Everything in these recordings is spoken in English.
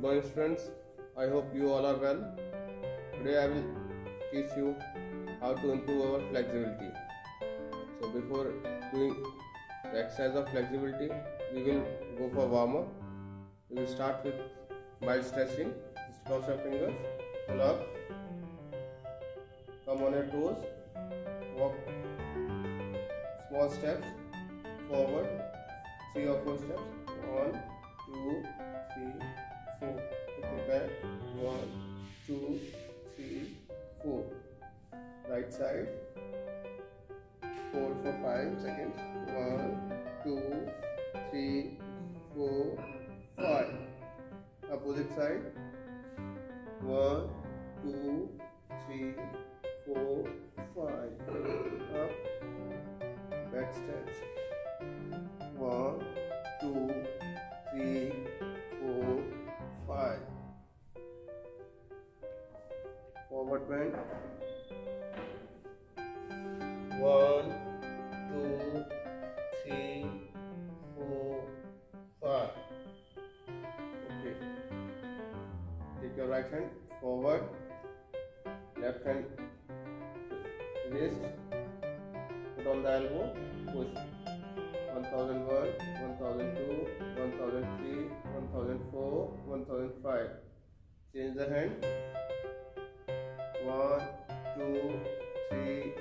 morning students, I hope you all are well. Today I will teach you how to improve our flexibility. So before doing the exercise of flexibility, we will go for warm up. We will start with mild stretching. Just cross your fingers, pull up, come on your toes, walk small steps forward, 3 or 4 steps, 1, 2, 3, 4. Okay, back, 1, 2, 3, 4. Right side, hold for 5 seconds, 1, 2, 3, 4, 5. Opposite side, 1, 2, 3, 4, 5. Up, back stretch, 1, 2, 3, 4, 5. Forward bend, 1, 2, 3, 4, 5. Okay. Take your right hand forward, left hand wrist, put on the elbow, push. 1001, 1002, 1003, 1004, 1005. Change the hand. 1, 2, 3,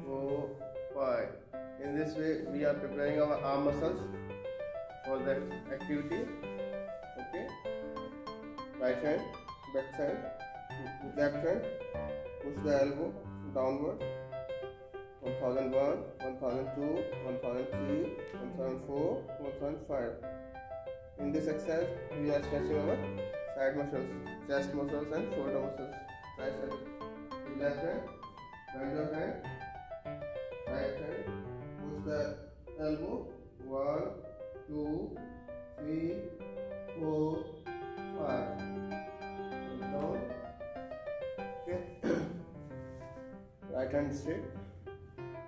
4, 5. In this way, we are preparing our arm muscles for the activity. Okay. Right hand, back side, left hand, push the elbow downward. 1001, 1002, 1003, 1004, 1005. In this exercise, we are stretching our side muscles, chest muscles and shoulder muscles. Tricep. Left hand, bend your hand, right hand, push the elbow. 1, 2, 3, 4, 5. Down. Okay. Right hand straight.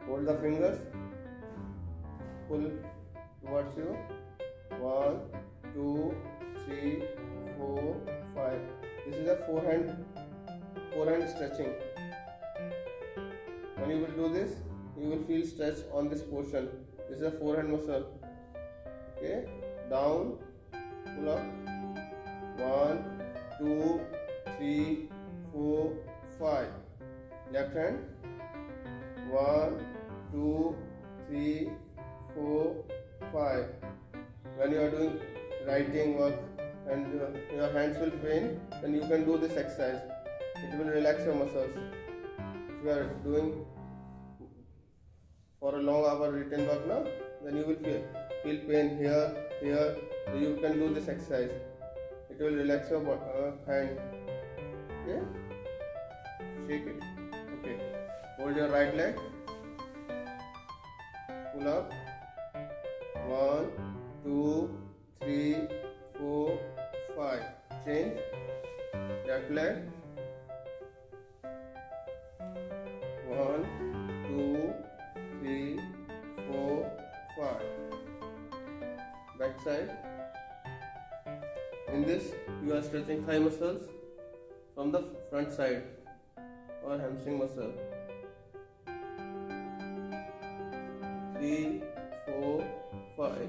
Hold the fingers, pull towards you. 1, 2, 3, 4, 5. This is a forehand stretching. When you will do this, you will feel stretch on this portion. This is a forehand muscle. Okay, down, pull up. 1, 2, 3, 4, 5. Left hand. 1, 2, 3, 4, 5. When you are doing writing work and your hands will pain, then you can do this exercise. It will relax your muscles. If you are doing for a long hour written work now, then you will feel pain here. So you can do this exercise. It will relax your hand. Okay? Shake it. Okay. Hold your right leg. Pull up. 1, 2, 3, 4, 5. Change. Left leg. 1, 2, 3, 4, 5. Back side. In this, you are stretching thigh muscles from the front side or hamstring muscle. 3, 4, 5.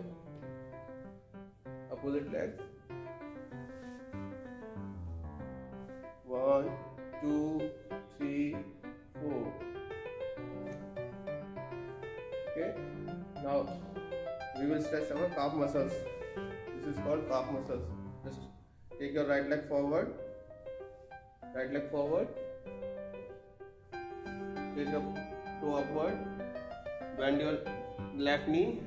Opposite leg. 1, 2, 3, 4. Okay. Now we will stretch our calf muscles. This is called calf muscles. Just take your right leg forward. Right leg forward. Take your toe upward. Bend your left knee.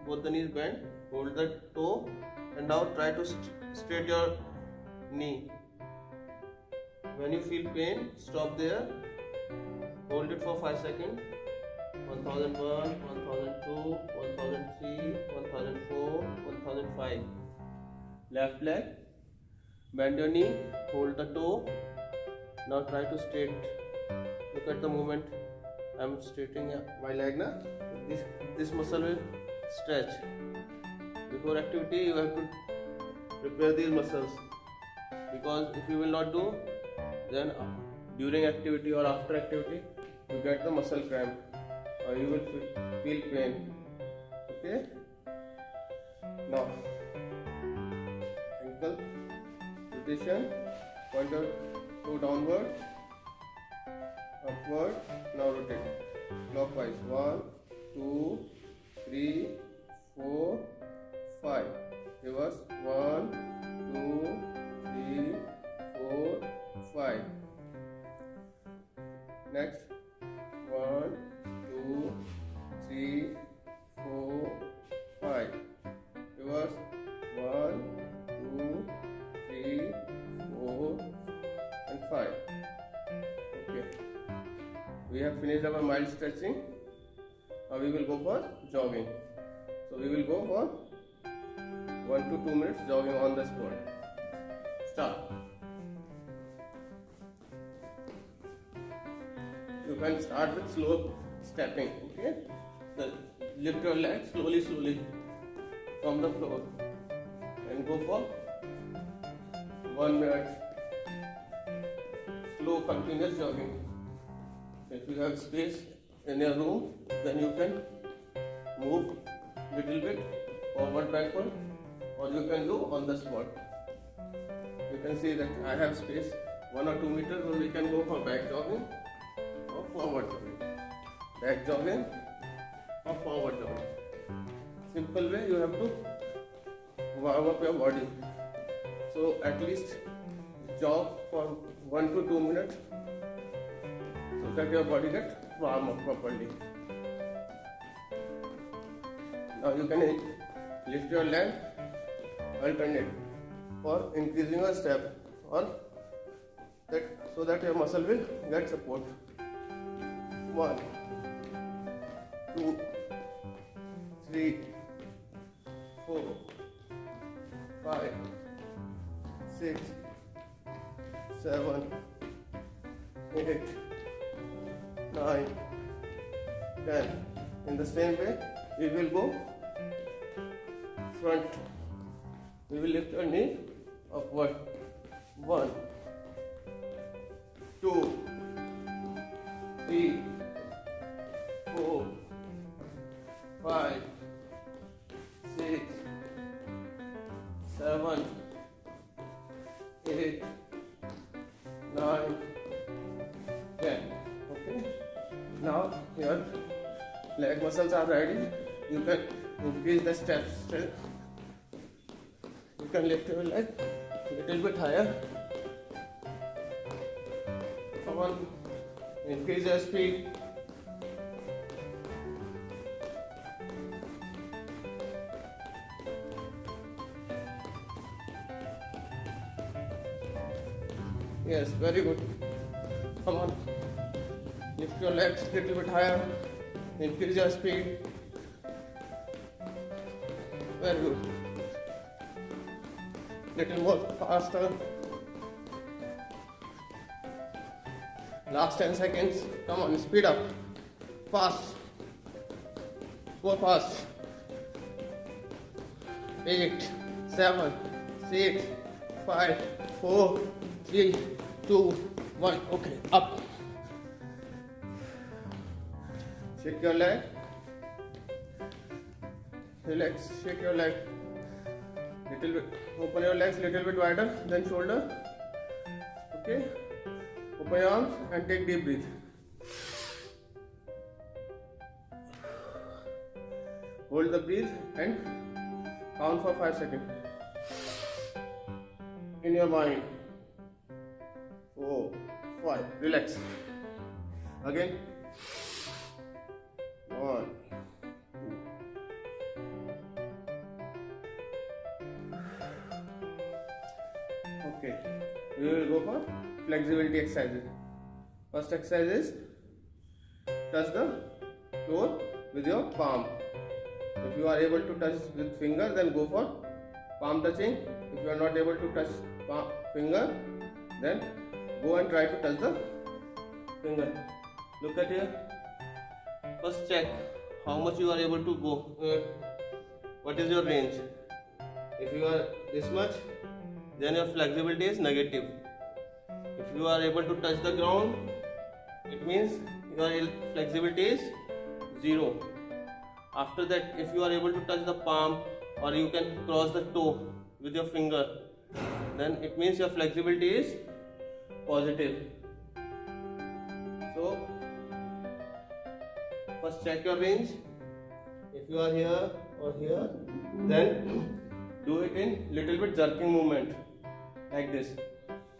Both the knees bend. Hold the toe and now try to straight your knee. When you feel pain, stop there. Hold it for 5 seconds. 1001, 1002, 1003, 1004, 1005. Left leg. Bend your knee. Hold the toe. Now try to straight. Look at the movement. I am straightening my leg now. This muscle will stretch. Before activity, you have to prepare these muscles. because if you will not do, then during activity or after activity you get the muscle cramp or you will feel pain. Okay, now ankle rotation, pointer to downward, upward. Now rotate clockwise. 1 2 3 4 5. Reverse. 1 2 3 4 5. Next. 1 2 3 4 5. Reverse. 1 2 3 4 and 5. Okay. We have finished our mild stretching. Now we will go for jogging. So we will go for 1 to 2 minutes jogging on the spot. Start. You can start with slow stepping. Okay. Lift your legs slowly from the floor and go for 1 minute. Slow continuous jogging. If you have space in your room, then you can move little bit forward backward, or you can do on the spot. You can see that I have space 1 or 2 meters where we can go for back jogging or forward jogging. Back jogging or forward jogging. Simple way you have to warm up your body. So at least jog for 1 to 2 minutes so that your body gets warm up properly. Now you can lift your leg, alternate for increasing your step or that so that your muscle will get support. 1 2 3 4 5 6 7 8 9 10. In the same way we will go front. We will lift our knee upward. 1 2 3 4 5 6 7 8 9 10. Okay. Now your leg muscles are ready. You can increase the step strength. You can lift your leg a little bit higher. Come on, increase your speed. Yes, very good. Come on, lift your legs a little bit higher. Increase your speed. Very good. Little more faster. Last 10 seconds. Come on, speed up. Fast. Go fast. 8, 7, 6, 5, 4, 3, 2, 1. Okay, up. Shake your leg. Relax. Shake your leg. Little bit. Open your legs little bit wider than shoulder. Okay. Open your arms and take deep breath. Hold the breath and count for 5 seconds. In your mind. 4, 5. Relax. Again. 1, 2. Okay. We will go for flexibility exercises. First exercise is touch the floor with your palm. If you are able to touch with finger, then go for palm touching. If you are not able to touch finger, then go and try to touch the finger. Look at here. First check how much you are able to go. What is your range? If you are this much, then your flexibility is negative. If you are able to touch the ground, it means your flexibility is 0. After that, if you are able to touch the palm or you can cross the toe with your finger, then it means your flexibility is positive. So first check your range. If you are here or here, then do it in little bit jerking movement like this.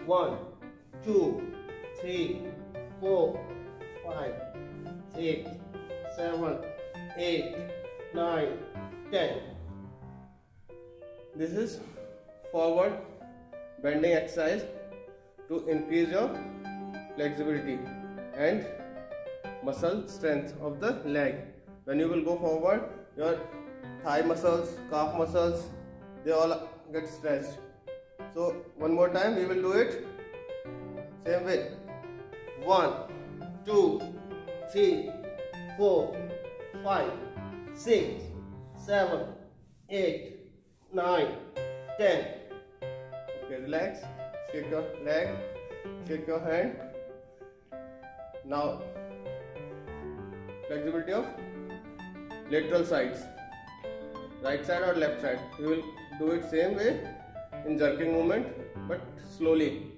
1, 2, 3, 4, 5, 6, 7, 8, 9, 10. This is forward bending exercise to increase your flexibility and muscle strength of the leg. When you will go forward, your thigh muscles, calf muscles, they all get stretched. So one more time we will do it same way. 1, 2, 3, 4, 5, 6, 7, 8, 9, 10. Okay, relax. Shake your leg, shake your hand. Now flexibility of lateral sides, right side or left side. We will do it same way in jerking movement, but slowly.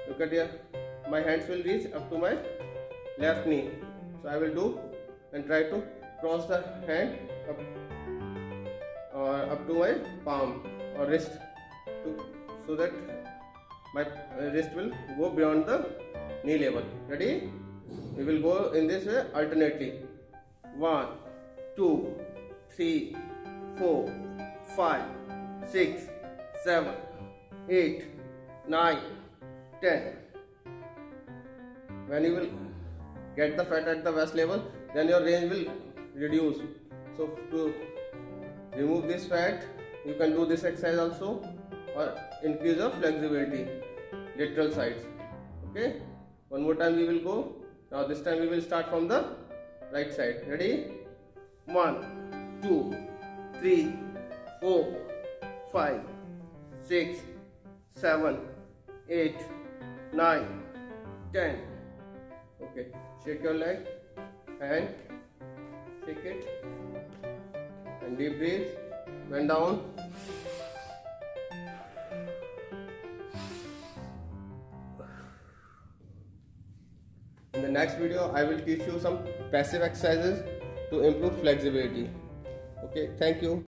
Look at here, my hands will reach up to my left knee. So I will do and try to cross the hand up to my palm or wrist, so that my wrist will go beyond the knee level. Ready? We will go in this way alternately. 1, 2, 3, 4, 5, 6, 7, 8, 9, 10. When you will get the fat at the waist level, then your range will reduce. So to remove this fat, you can do this exercise also, or increase your flexibility, lateral sides. Okay, one more time we will go. Now this time we will start from the right side. Ready? 1, 2, 3, 4, 5, 6, 7, 8, 9, 10. Okay, shake your leg and shake it and deep breathe. Bend down. In the next video, I will teach you some passive exercises to improve flexibility. Okay, thank you.